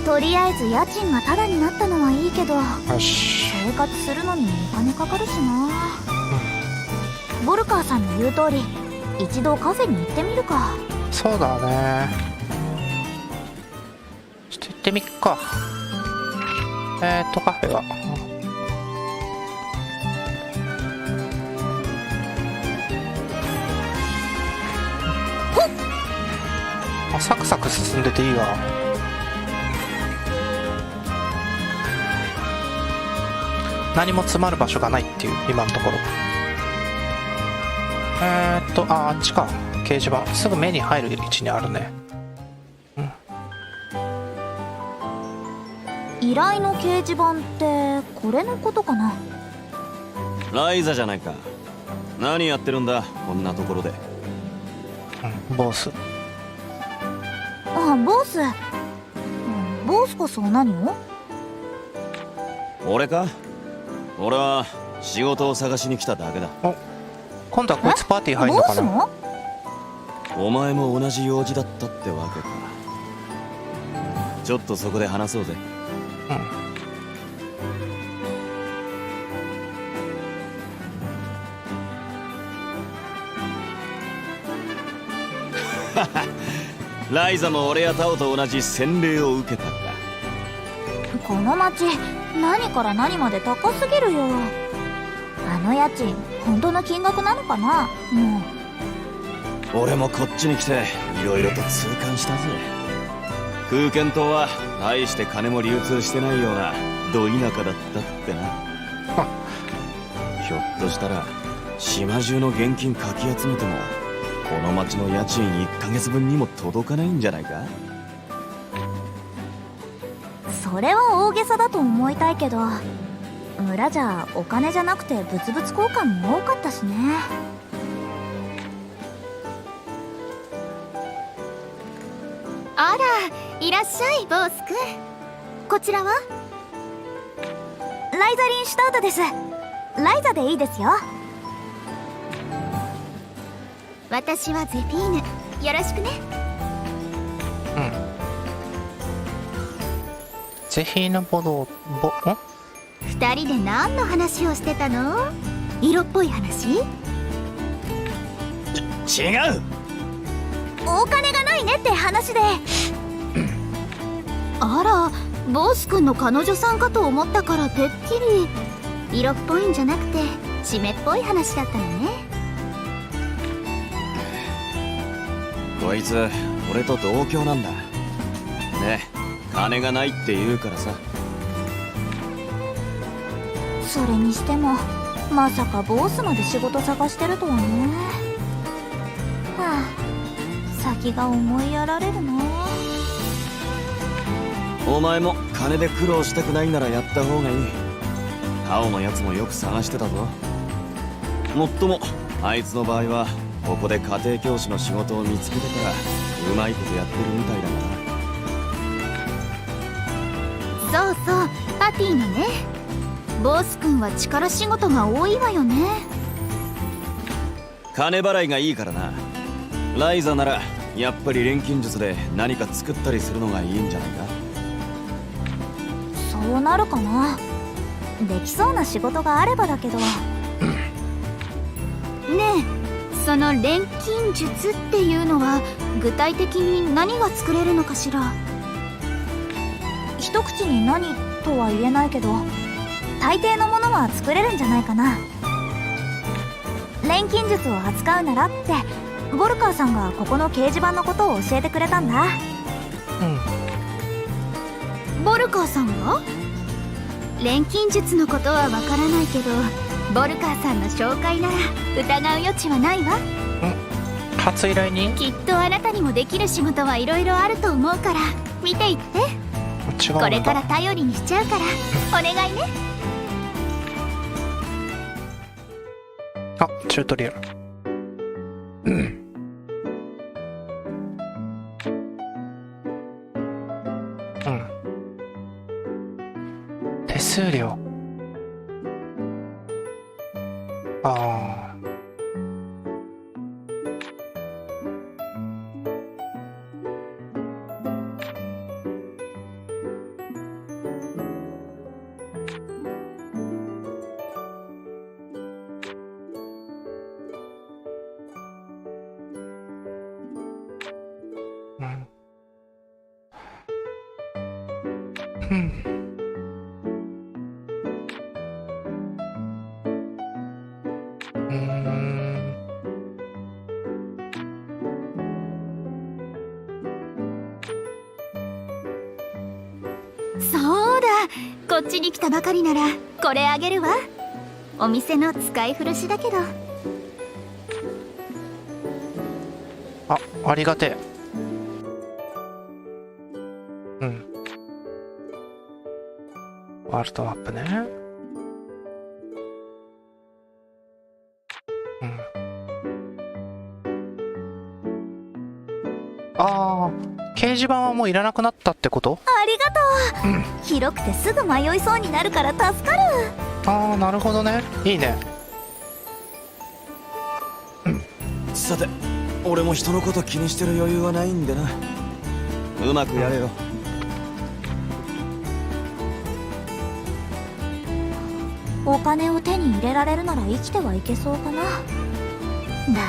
とりあえず家賃がタダになったのはいいけど、よし。生活するのにお金かかるしな。ボルカーさんの言う通り、一度カフェに行ってみるか。そうだね。ちょっと行ってみっか。カフェはサクサク進んでていいわ。何も詰まる場所がないっていう今のところ。あっちか。掲示板すぐ目に入る位置にあるね。依頼の掲示板ってこれのことかな？ライザじゃないか。何やってるんだこんなところで。ボス。あ、ボス。ボスこそ何を？俺か？俺は仕事を探しに来ただけだ。今度はこいつパーティー入んのかな？ボスも？お前も同じ用事だったってわけか。ちょっとそこで話そうぜ。ライザも俺やタオと同じ洗礼を受けたか。この町何から何まで高すぎるよ。あの家賃本当の金額なのかな？もう俺もこっちに来ていろいろと痛感したぜ。空間島は大して金も流通してないようなど田舎だったってな。ひょっとしたら島中の現金かき集めてもこの町の家賃1ヶ月分にも届かないんじゃないか。それは大げさだと思いたいけど、村じゃお金じゃなくて物々交換も多かったしね。あら、いらっしゃいボース君。こちらは？ライザリンシュタウトです。ライザでいいですよ。私はゼフィーヌ。よろしくね。ゼフィーヌボド二人で何の話をしてたの？色っぽい話？違う。お金がないねって話で。あら、ボース君の彼女さんかと思ったからてっきり色っぽいんじゃなくて湿っぽい話だったのね。こいつ俺と同郷なんだ。ね、金がないって言うからさ。それにしてもまさかボスまで仕事探してるとはね。はあ、先が思いやられるな。お前も金で苦労したくないならやった方がいい。青のやつもよく探してたぞ。もっともあいつの場合はここで家庭教師の仕事を見つけてからうまいことやってるみたいだそうそう、パティのね。ボース君は力仕事が多いわよね。な。金払いがいいからな。ライザならやっぱり錬金術で何か作ったりするのがいいんじゃないか。そうなるかな。できそうな仕事があればだけど。ねえ、その錬金術っていうのは具体的に何が作れるのかしら。一口に何とは言えないけど、大抵のものは作れるんじゃないかな。錬金術を扱うならってボルカーさんがここの掲示板のことを教えてくれたんだ。ボルカーさんが？錬金術のことはわからないけど、ボルカーさんの紹介なら疑う余地はないわ。初依頼人？きっとあなたにもできる仕事はいろいろあると思うから見ていって。違うんだ。これから頼りにしちゃうからお願いね。あ、チュートリアル。手数料。ああ。そうだ、こっちに来たばかりならこれあげるわ。お店の使い古しだけど。ありがてえ。ワールドマップね。掲示板はもういらなくなったってこと？ありがとう、広くてすぐ迷いそうになるから助かる。なるほどね。いいね。さて、俺も人のこと気にしてる余裕はないんでな。うまくやれよ。お金を手に入れられるなら生きてはいけそうかな。だ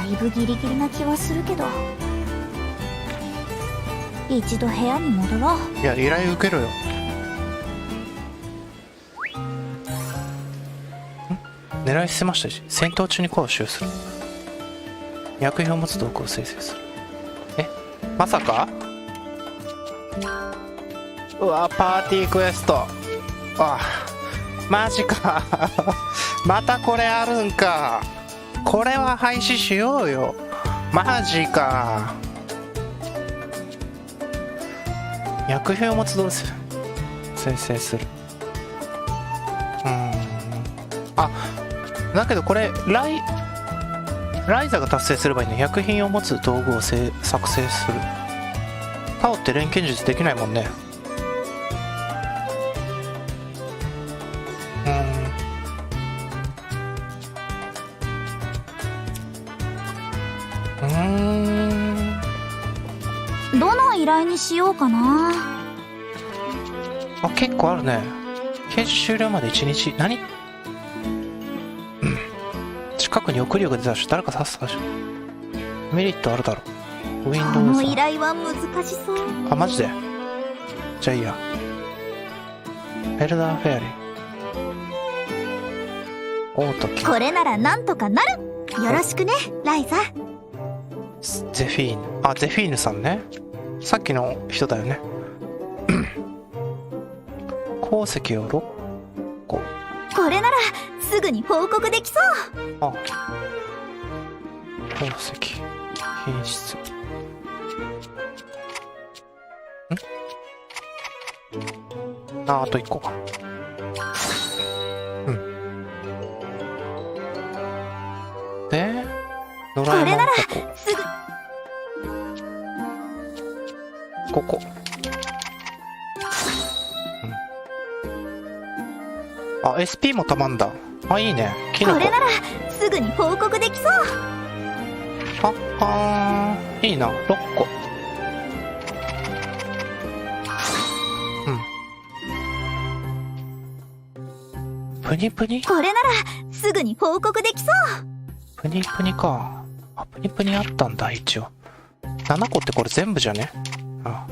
いぶギリギリな気はするけど、一度部屋に戻ろう。いや、依頼受けろよ。狙い捨てましたし、戦闘中にコアを使用する。薬品を持つ道具を生成する。まさか？うわ、パーティークエスト。マジか。またこれあるんか。これは廃止しようよ。マジか。薬品を持つどうする。生成する。あ、だけどこれライザが達成すればいいね。薬品を持つ道具を作成する。タオって錬金術できないもんね。どの依頼にしようかな。あ、結構あるね。研修終了まで1日。何？近くに送りよが出たし誰か刺すでしょ。メリットあるだろう。ウィンドウこのさ依頼は難しそう。あ、マジで。じゃあいいや。エルダーフェアリー。オートキこれならなんとかなる。よろしくねライザ。ゼフィーヌ。あ、ゼフィーヌさんね。さっきの人だよね。鉱石を6個。これならすぐに報告できそう。あ、鉱石品質。あと1個か。で、ドラえもんこれならここ。すぐ。ここ。あ、SP もたまんだ。あ、いいね。キノコ。これならすぐに報告できそう。いいな。6個。プニプニ？これならすぐに報告できそう。プニプニか。あ、プニプニあったんだ、一応。7個ってこれ全部じゃね？ああ。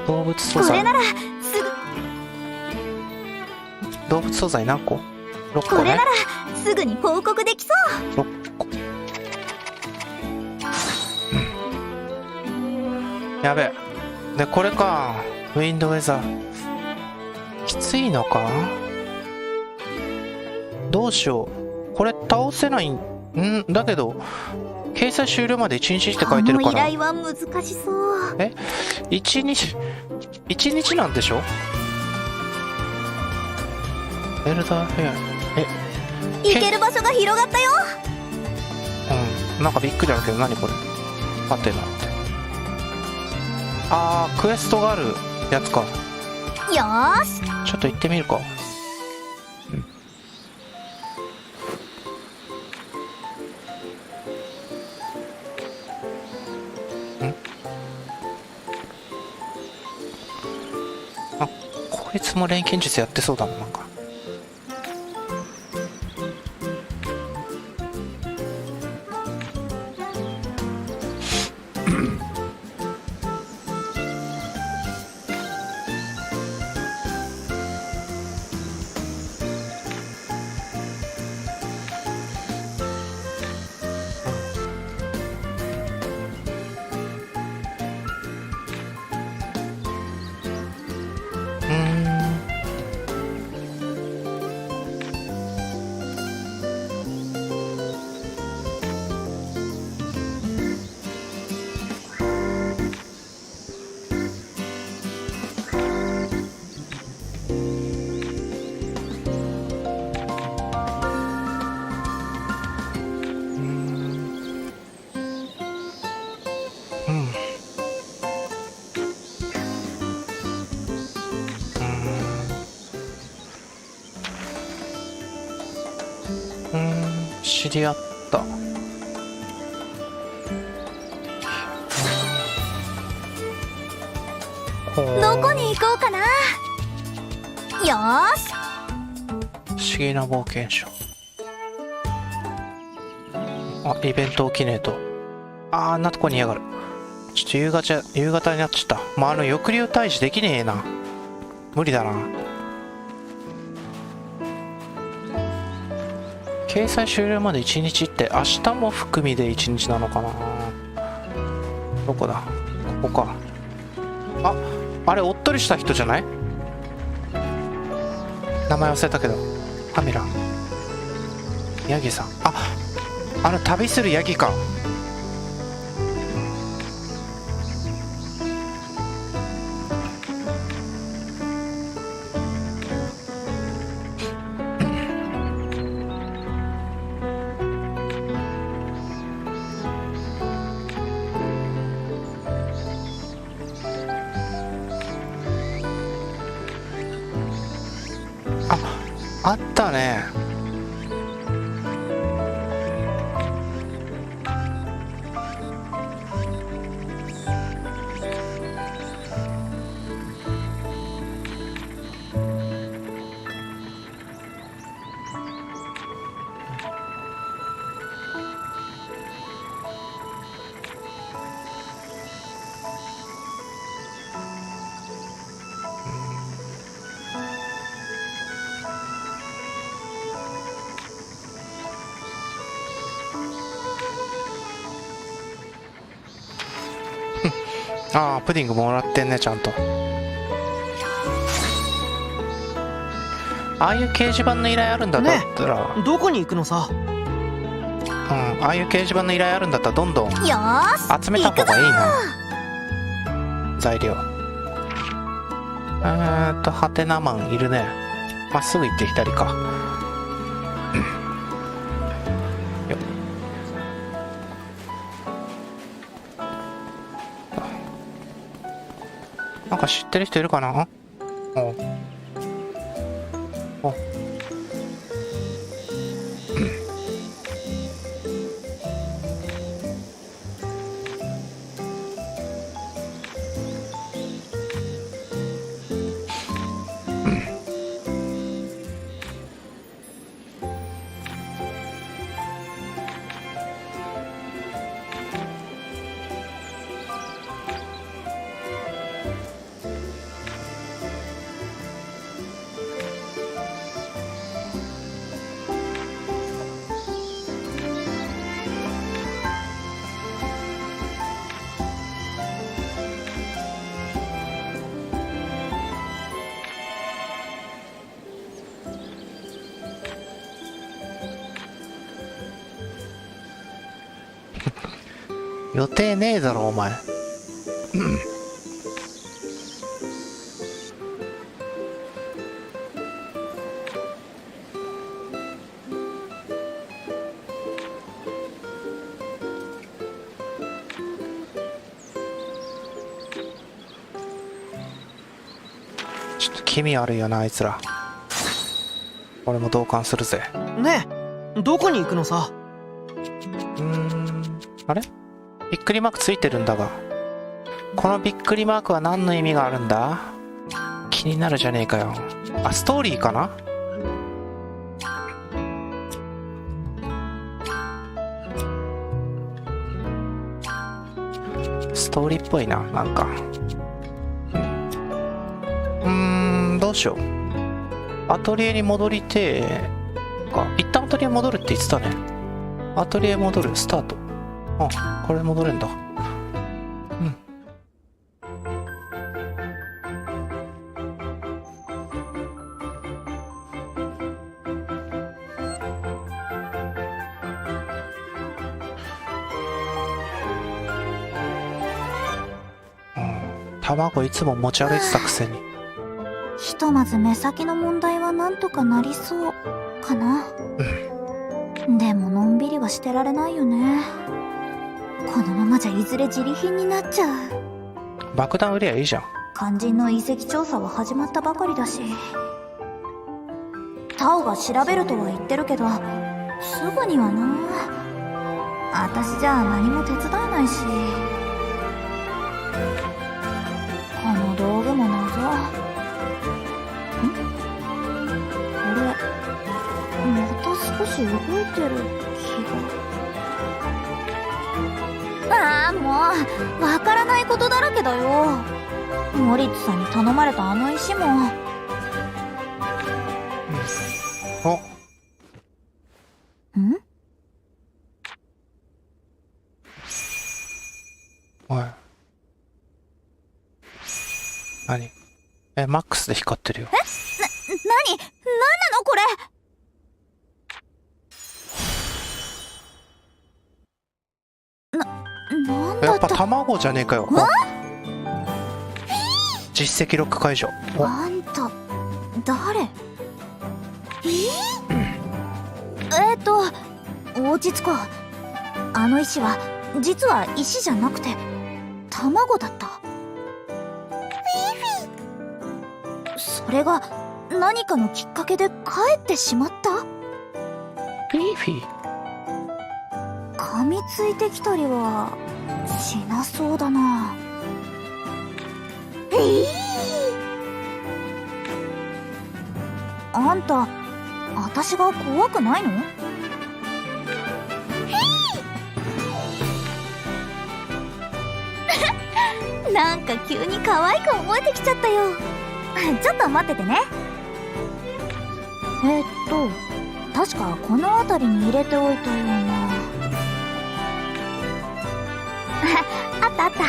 動物素材。これならすぐ。動物素材何個？ 6 個ねこれな。らすぐに報告できそう。6個。やべえ。で、これか。ウィンドウェザー。きついのか？どうしよう。これ倒せないんだけど、掲載終了まで1日って書いてるこの依から。頼は難しそう。1日なんでしょ？エルダーフェア。行ける場所が広がったよ。なんかびっくりあるけど、何これ。待ってなって。あー、クエストがあるやつか。よーし。ちょっと行ってみるか。あ、こいつも錬金術やってそうだな、なんか。知り合った。どこに行こうかな。よーし。不思議な冒険者。あ、イベントを記念と。あんなとこにいやがる。ちょっと夕方になっちゃった。抑留退治できねえな。無理だな。掲載終了まで1日って明日も含みで1日なのかな。どこだ？ここか。あれおっとりした人じゃない？名前忘れたけど。アミラン。ヤギさん、あの旅するヤギか。あったね。ああ、プディングもらってんね、ちゃんと。ああいう掲示板の依頼あるんだったら、どこに行くのさ。ああいう掲示板の依頼あるんだったらどんどんよーし集めた方がいいな。材料。ハテナマンいるね。まっすぐ行って左か。よっ。なんか知ってる人いるかな。お予定ねえだろお前。ちょっと気味悪いよなあいつら。俺も同感するぜ。ねえ、どこに行くのさ。あれびっくりマークついてるんだが、このびっくりマークは何の意味があるんだ。気になるじゃねえかよ。あ、ストーリーかな。ストーリーっぽいな、なんか。どうしよう。アトリエに戻りてえか。一旦アトリエ戻るって言ってたね。アトリエ戻る、スタート。あ、これ戻れんだ。卵いつも持ち歩いてたくせに。ひとまず目先の問題はなんとかなりそうかな。でものんびりはしてられないよね。このままじゃいずれ自利品になっちゃう。爆弾売りゃいいじゃん。肝心の遺跡調査は始まったばかりだし、タオが調べるとは言ってるけど、すぐにはな。私じゃあ何も手伝えないし。この道具も謎。これまた少し動いてる気が。ああ、もうわからないことだらけだよ。モリッツさんに頼まれたあの石も。おい。何？マックスで光ってるよ。何なのこれ。なんだやっぱった卵じゃねえかよ。実績ロック解除。お、あんた誰？落ち着こう。あの石は実は石じゃなくて卵だった。それが何かのきっかけで帰ってしまった？フィーフィー。噛みついてきたりはしなそうだな。あんた、私が怖くないの？なんか急に可愛く思えてきちゃったよ。ちょっと待っててね。確かこの辺りに入れておいたような。あったあった。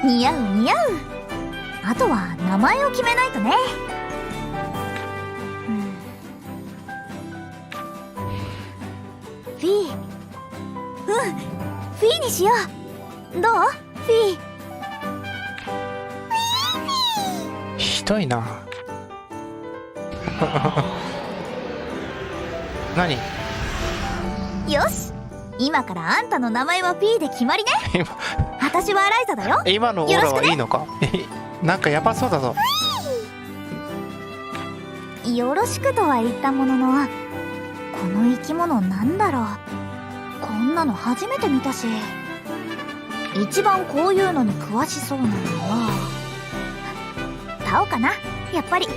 似合う似合う。あとは名前を決めないとね。フィー。フィーにしよう。どう？フィー。ひどいな。何？よし、今からあんたの名前はフィーで決まりね。私はアライザだよ。今のオーラはいいのか？なんかやばそうだぞ。よろしくとは言ったものの、この生き物なんだろう。こんなの初めて見たし、一番こういうのに詳しそうなのはタオかな。やっぱり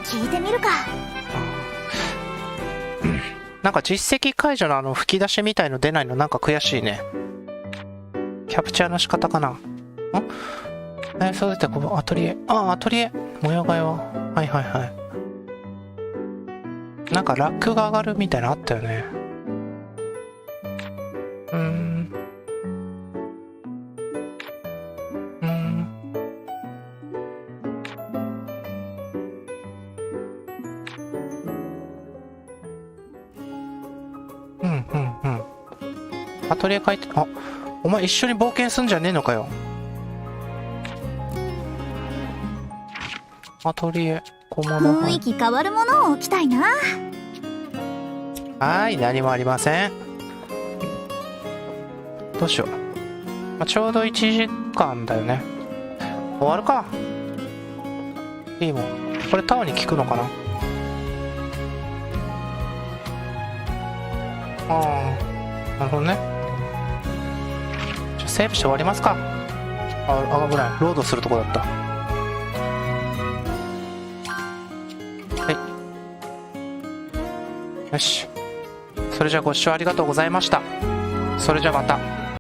聞いてみるか。なんか実績解除の吹き出しみたいの出ないのなんか悔しいね。キャプチャーの仕方かな。そうだったらこうアトリエ。アトリエ。模様替えは。はいはいはい。なんかラックが上がるみたいなのあったよね。アトリエ書いて、お前一緒に冒険すんじゃねえのかよ。アトリエ、小物。雰囲気変わるものを置きたいな。何もありません。どうしよう。ちょうど1時間だよね。終わるか。いいもん。これタワーに効くのかな。なるほどね。セーブして終わりますか。危ない。ロードするとこだった。はい。よし。それじゃあご視聴ありがとうございました。それじゃあまた。